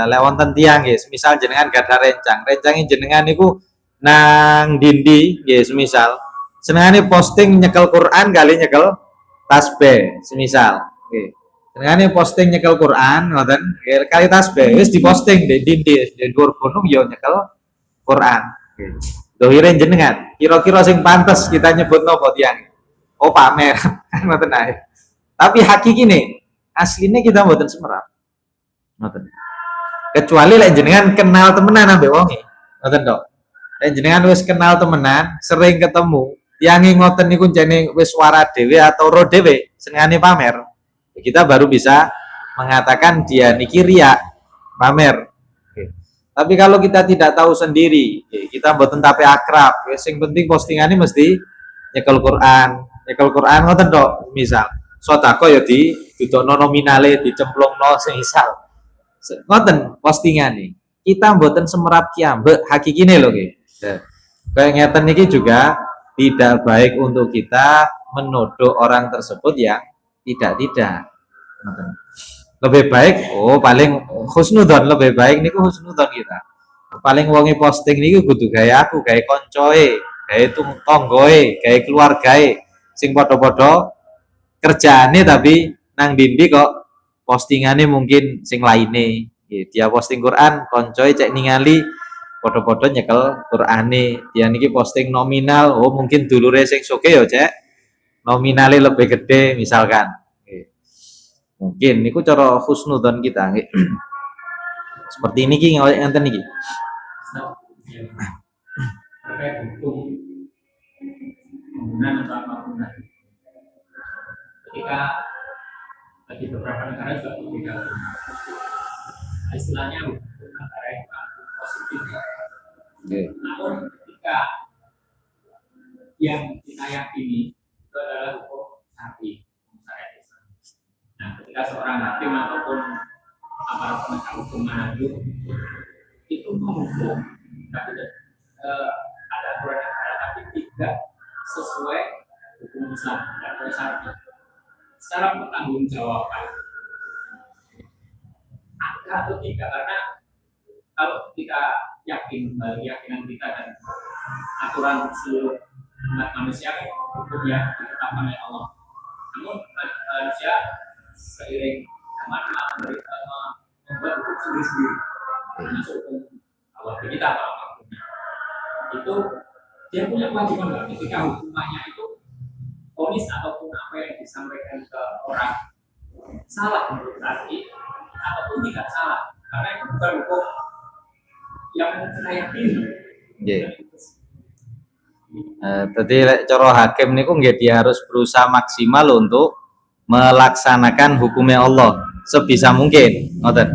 lewonten tiyang nggih, semisal jenengan gadah rencang. Rencange jenengan niku nang dindi nggih, semisal senengane posting nyekel Quran kali nyekel tasbih, semisal nggih. Senengane posting nyekel Quran ngoten, kali tasbih wis diposting di dindi, di dhuwur gunung ya nyekel Quran. Nggih. Zahire jenengan, kira-kira sing pantes kita nyebut napa tiyang? Oh, pamer. Ngoten ae. Tapi hakikine asline kita mboten semerap. Ngoten. Kecuali lek jenengan kenal temenan ambek wonge. Ngoten tok. Lek jenengan wis kenal temenan, sering ketemu, tiange ngoten niku jane wis wara dhewe atau ro dhewe, senengane pamer. Kita baru bisa mengatakan dia niki riya, pamer. Tapi kalau kita tidak tahu sendiri, kita mboten tape akrab, sing penting postingannya mesti nyekel Quran ngoten tok. Misal sedekah ya didudukno nominale, dicemplungno semisal. Ngoten postingane. Kita mboten semerap kiambek hakikine lho nggih. Kayak ngeten niki juga tidak baik untuk kita menuduh orang tersebut yang tidak. Lebih baik paling husnudzon, lebih baik niku husnudzon kita. Paling wonge posting niku kudu gaya aku, gaya koncoe, gaya tonggoe, gaya keluargae sing padha-padha kerjaane tapi nang dindi kok postingane mungkin sing laine. Dia posting Quran, koncoe cek ningali padha-padha nyekel Qurane. Dia niki posting nominal, mungkin dulure sing soge ya cek nominale lebih gede misalkan. Mungkin niku cara husnudzon kita nggih. Seperti ini ki ngenten niki. Terkait hukum bangunan atau bangunan. Ketika bagi beberapa negara juga berbeda. Istilahnya hukum negara yang positif. Namun ketika yang kita yakini itu adalah hukum syar'i, hukum syariat Islam. Nah, ketika seorang hakim ataupun aparat penegak hukum manapun itu menghukum, tapi ada aturan negara tapi tidak sesuai hukum Islam, tidak sesuai syar'i. Secara pertanggungjawaban ada atau tidak, karena kalau kita yakin keyakinan kita dan aturan seluruh umat manusia kan hukum yang ditetapkan oleh Allah. Namun manusia seiring zaman membuat hukum sendiri-sendiri, termasuk hukum Allah kita atau apapun. Itu dia punya kewajiban nggak ketika hukumannya itu vonis ataupun apa yang disampaikan ke orang salah berarti ataupun tidak salah, karena itu bukan hukum yang kita yakini. Jadi cara hakim niku nggih dia harus berusaha maksimal untuk melaksanakan hukumnya Allah sebisa mungkin, ngoten.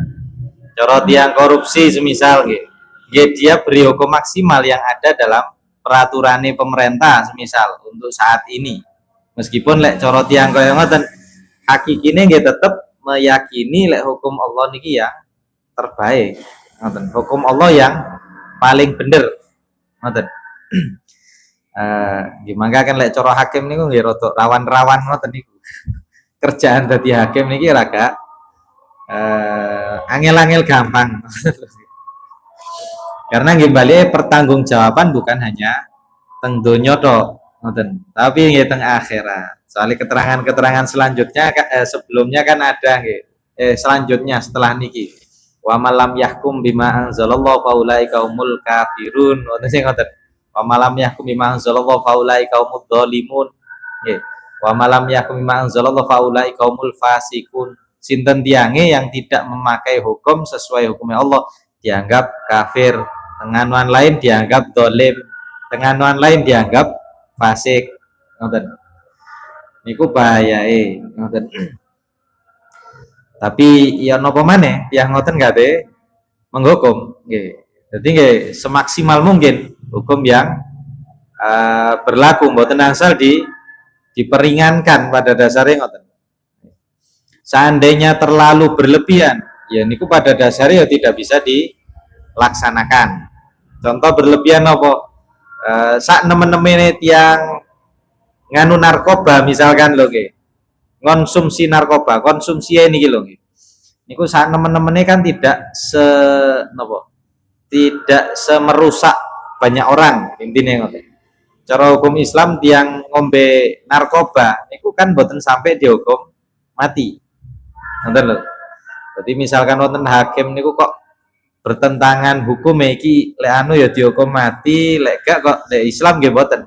Cara tiang korupsi semisal nggih dia beri hukum maksimal yang ada dalam peraturannya pemerintah semisal untuk saat ini. Meskipun lek cara tiang kaya ngoten hakikine nggih tetep meyakini lek hukum Allah niki yang terbaik, ngoten. Hukum Allah yang paling bener, ngoten. Gimana kan lek cara hakim niku nggih rada rawan-rawan ngoten niku. Kerjaan dadi hakim niki raga angel-angel gampang. Karena nggih bali pertanggungjawaban bukan hanya teng donya tok, ngoten. Tapi nggih teng akhirat. Soalnya keterangan-keterangan selanjutnya sebelumnya kan ada nggih. Selanjutnya setelah niki. Wa malam yahkum bima anzalallahu faulaika humul kafirun. Ngoten sing ngoten. Wa malam yahkum bima anzalallahu faulaika humudz dzalimun. Nggih. Wa malam yahkum bima anzalallahu faulaika humul fasiqun. Sinten tiange yang tidak memakai hukum sesuai hukumnya Allah dianggap kafir, tenganuan lain dianggap dolim, tenganuan lain dianggap fasik. Ngoten. Niku bahayae, ngoten. Tapi ya napa maneh, yang ngoten kabeh menghukum, nggih. Jadi nggih semaksimal mungkin hukum yang berlaku mboten angsal diperingankan pada dasarnya ngoten. Seandainya terlalu berlebihan, ya niku pada dasarnya ya tidak bisa dilaksanakan. Contoh berlebihan apa? Sak nemen-nemene tiang nganu narkoba misalkan lho nggih. Konsumsi narkoba, konsumsi ini lho nggih. Niku sak nemen-nemene kan tidak tidak semerusak banyak orang intinya ngoten. Cara hukum Islam tiang ngombe narkoba niku kan boten sampai dihukum mati. Ngoten lho. Jadi misalkan wonten hakim niku kok bertentangan hukum iki lek anu ya dihukum mati, lek gak kok lek Islam nggih boten.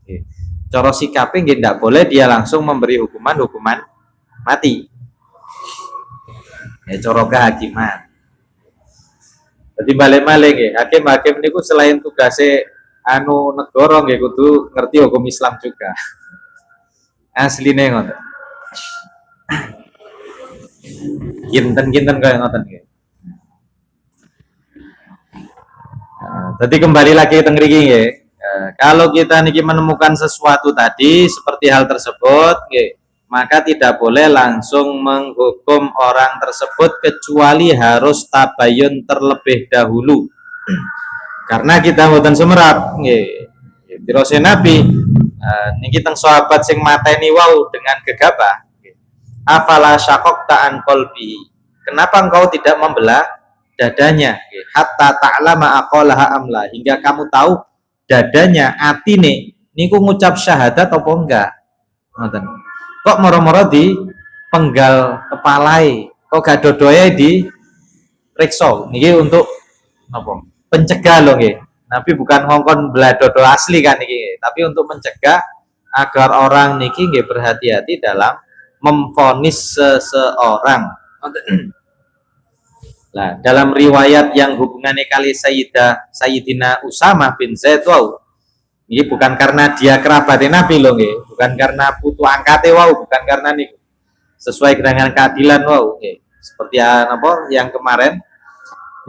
Nggih. Cara sikape nggih ndak boleh dia langsung memberi hukuman mati. Ya cara kehakiman. Jadi balik-balik nggih, hakim-hakim niku selain tugasnya anu negara nggih kudu ngerti hukum Islam juga. Asline ngoten. Kinten-kinten kaya ngoten nggih. Jadi kembali lagi teng mriki nggih. Kalau kita niki menemukan sesuatu tadi seperti hal tersebut nggih, maka tidak boleh langsung menghukum orang tersebut kecuali harus tabayun terlebih dahulu. Karena kita mboten sumerap nggih. Dirose Nabi niki teng sahabat sing mateni wau dengan gegabah. Afala syaqaqta an qalbi. Kenapa engkau tidak membelah dadanya? Hatta ta'lama aqalaha amla, hingga kamu tahu dadanya atine niku ngucap syahadat apa enggak. Ngoten. Kok moro-moro di penggal kepalai, kok gak dodoe di riksa. Niki untuk apa? Pencegah loh nggih. Tapi bukan ngongkon belah dodo asli kan niki, tapi untuk mencegah agar orang niki nggih berhati-hati dalam memvonis seseorang. Nah, dalam riwayat yang hubungannya kali Sayyidina Usamah bin Zaid wau, ini bukan karena dia kerabatnya Nabi loh nggih, bukan karena putu angkate wau, bukan karena niku. Sesuai dengan keadilan wau nggih. Seperti apa yang kemarin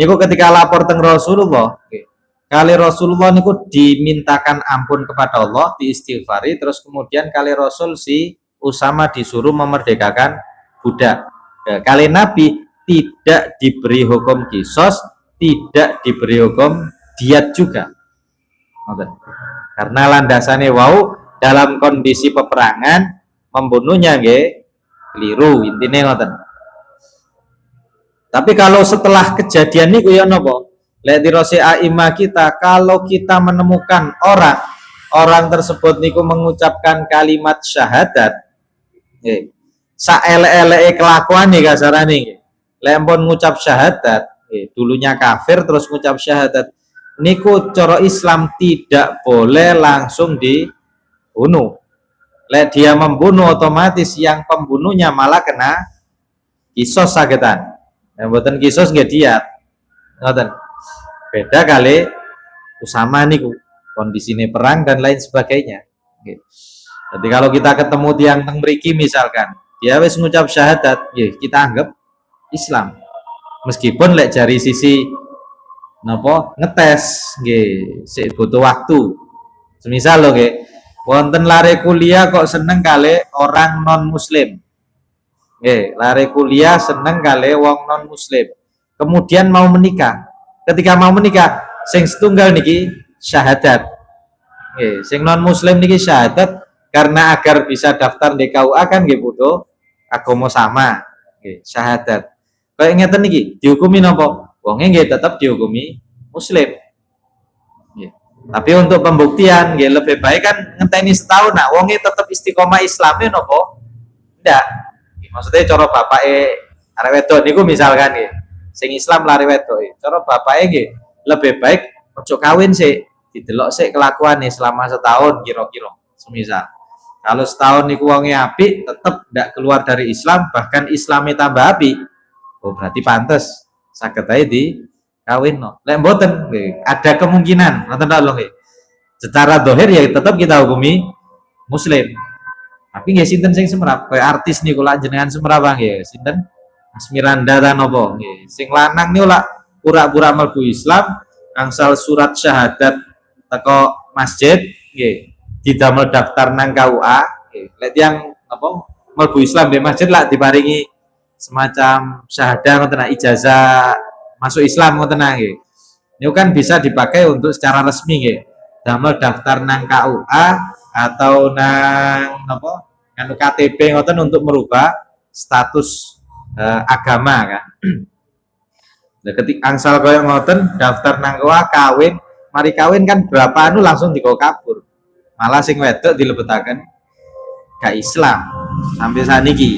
niku ketika lapor teng Rasulullah nggih. Kali Rasulullah niku dimintakan ampun kepada Allah, diistighfari, terus kemudian kali Rasul si Usama disuruh memerdekakan budak. Kali Nabi tidak diberi hukum kisos, tidak diberi hukum diat juga. Karena landasannya wau dalam kondisi peperangan membunuhnya nggih keliru intine ngoten. Tapi kalau setelah kejadian niku ya napa? Lek dirose aimah kita, kalau kita menemukan orang tersebut niku mengucapkan kalimat syahadat, nggih. Saelek-eleke kelakuan nih kasarane nggih. Lempon ngucap syahadat, dulunya kafir terus ngucap syahadat. Niku cara Islam tidak boleh langsung dibunuh. Lek dia membunuh otomatis yang pembunuhnya malah kena kisos sagetan. Yang mboten kisos nggih diat. Ngoten. Beda kali Usama niku kondisine perang dan lain sebagainya. Nggih. Jadi kalau kita ketemu tiang teng mriki misalkan, dia wis ngucap syahadat, nggih, kita anggap Islam. Meskipun lek dari sisi napa ngetes nggih, sik butuh waktu. Semisal lho nggih, wonten lare kuliah kok seneng kali orang non muslim. Nggih, lare kuliah seneng kali wong non muslim. Kemudian mau menikah. Ketika mau menikah, sing setunggal niki syahadat. Nggih, sing non muslim niki syahadat karena agar bisa daftar di KUA kan nggih butuh agama sama. Nggih, syahadat. Kayak ngeten niki, dihukumi napa? Wonge nggih tetap dihukumi muslim. Nggih. Tapi untuk pembuktian nggih lebih baik kan ngenteni setahun nak wonge tetap istiqomah Islami napa? Ndak. Maksudnya cara bapake arek wedok niku misalkan nggih. Sing Islam lari wedok. Cara bapake nggih lebih baik ojo kawin sih. didelok sik kelakuane selama setahun kira-kira. Semisal kalau setahun niku wonge apik, tetep ndak keluar dari Islam, bahkan Islamnya tambah apik. Oh, berarti pantes saged ae di kawinno. Lek mboten nggih, ada kemungkinan ngoten lho nggih. Secara dohir ya tetap kita hukumi muslim. Tapi nggih sinten sing semrap? Kayak artis niku lak jenengan semrap nggih, sinten? Asmiranda ta napa nggih. Sing lanang niku lak pura-pura mlebu Islam, angsal surat syahadat teko masjid nggih, didamel daftar nang KUA nggih. Lek tiyang apa mlebu Islam di masjid lak diparingi semacam syahadah ngoten ijazah masuk Islam ngoten nggih. Niku kan bisa dipakai untuk secara resmi nggih. Damel daftar nang KUA atau nang apa nganu KTP ngoten untuk merubah status agama kan. Nah, ketik angsal kaya ngoten daftar nang KUA kawin, mari kawin kan berapa anu langsung digo kabur. Malah sing wedok dilebetaken gak Islam sampai saniki.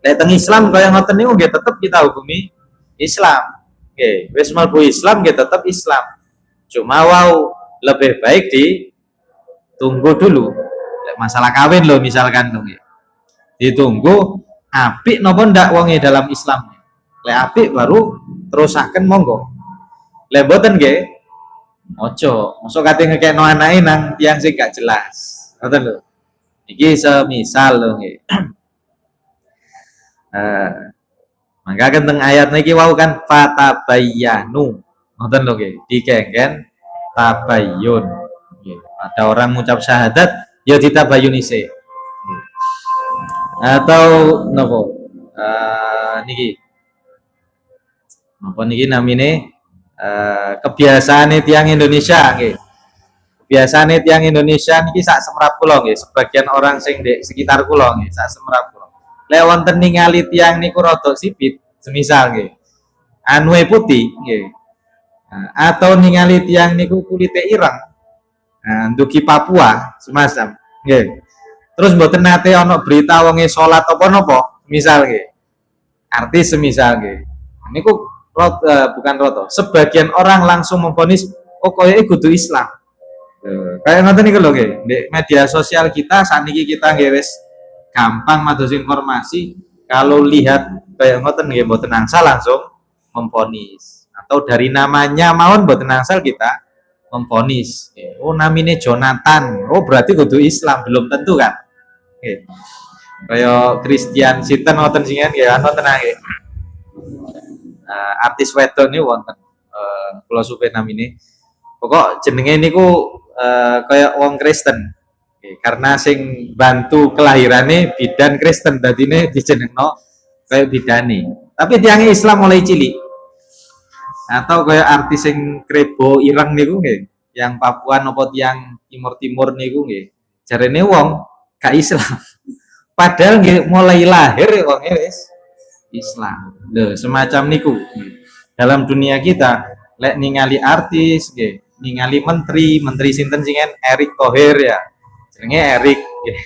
Nek teng Islam kaya ngoten niku nggih tetep kita hukumi Islam. Nggih, wis mlebu Islam nggih tetep Islam. Cuma wow lebih baik ditunggu dulu. Masalah kawin loh misalkan dong ya. Ditunggu apik napa ndak wonge dalam Islam. Lek apik baru terusaken monggo. Lek mboten nggih ojo, mosok kate ngekekno anake nang tiyang sing gak jelas. Ngoten lho. Iki semisal lho nggih. Mangga teng ayat niki wau kan fatabayyanu. Ngoten lho nggih, dikengken tabayyun. Ada orang mengucap syahadat, ya ditabayyuni sih. Atau napa? Niki. Napa niki namine kebiasaane tiyang Indonesia nggih. Kebiasaane tiyang Indonesia niki sak semrap kula nggih, sebagian orang sing di sekitar kula nggih, sak semrap kula. Lek wonten ningali tiyang niku rada sipit, semisal nggih. Anue putih nggih. Atau ningali tiang niku kulite ireng, ndugi Papua semacam nggih. Terus mboten nate ana berita wonge salat apa napa misal nggih, artis semisal nggih niku bukan roto, sebagian orang langsung memvonis oh koyoke kudu Islam. Kayak ngoten niku lho nggih, di media sosial kita saniki kita nggih wis gampang mados informasi, kalau lihat kayak ngoten nggih mboten angsal langsung memvonis. Atau dari namanya mawon mboten angsal kita memvonis. Oh namine Jonathan. Oh berarti kudu Islam, belum tentu kan. Nggih. Kaya Christian sinten wonten sing nggih wonten nggih. Artis wedok niku wonten kula suwe namine. Pokok jenenge niku kaya wong Kristen. Karena sing bantu kelahirane bidan Kristen dadine dijenengno kaya bidane. Tapi tiang Islam mulai cilik. Atau kayak artis yang krebo ireng niku nggih, yang Papua nopo tiang timur-timur niku nggih. Jarene wong gak Islam. Padahal nggih mulai lahir wong wis Islam. Lho, semacam niku. Dalam dunia kita lek ningali artis nggih, ningali menteri sinten singen Erick Thohir ya. Jenenge Erick nggih.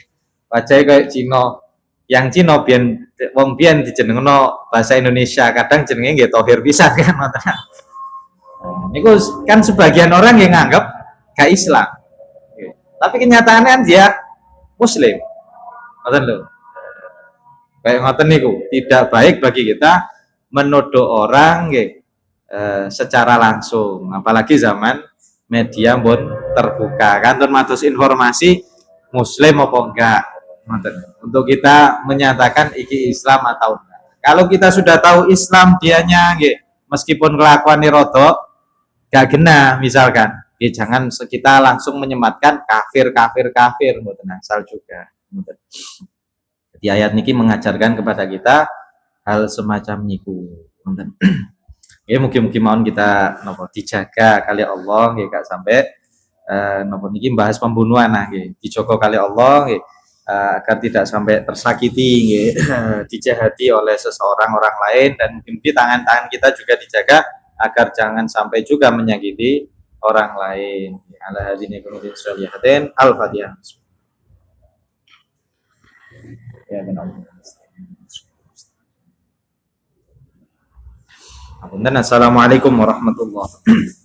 Wajahe kayak Cina. Yang Cina biyen wong biyen dijenengno bahasa Indonesia, kadang jenenge nggih Thohir pisan kan ngoten. Niku kan sebagian orang yang nganggap gak Islam. Tapi kenyataannya dia muslim. Ngoten lho. Kayak ngoten niku, tidak baik bagi kita menuduh orang nggih secara langsung, apalagi zaman media pun terbuka. Kantor matus informasi muslim apa enggak. Untuk kita menyatakan iki Islam atau enggak. Kalau kita sudah tahu Islam dianya nggih, meskipun kelakuan rodo gak kena misalkan, ya jangan kita langsung menyematkan kafir mboten asal juga. Jadi ayat niki mengajarkan kepada kita hal semacam niku. Ya mungkin mohon kita nopo dijaga kali Allah nggih gak sampai nopo niki bahas pembunuhan nah nggih, dijogo kali Allah nggih. Agar tidak sampai tersakiti nggih, dijahati oleh seseorang orang lain, dan mungkin tangan-tangan kita juga dijaga agar jangan sampai juga menyakiti orang lain. Ala hadzini kuntum sholihatin al-fatihah. Ya benar. Assalamualaikum warahmatullahi wabarakatuh.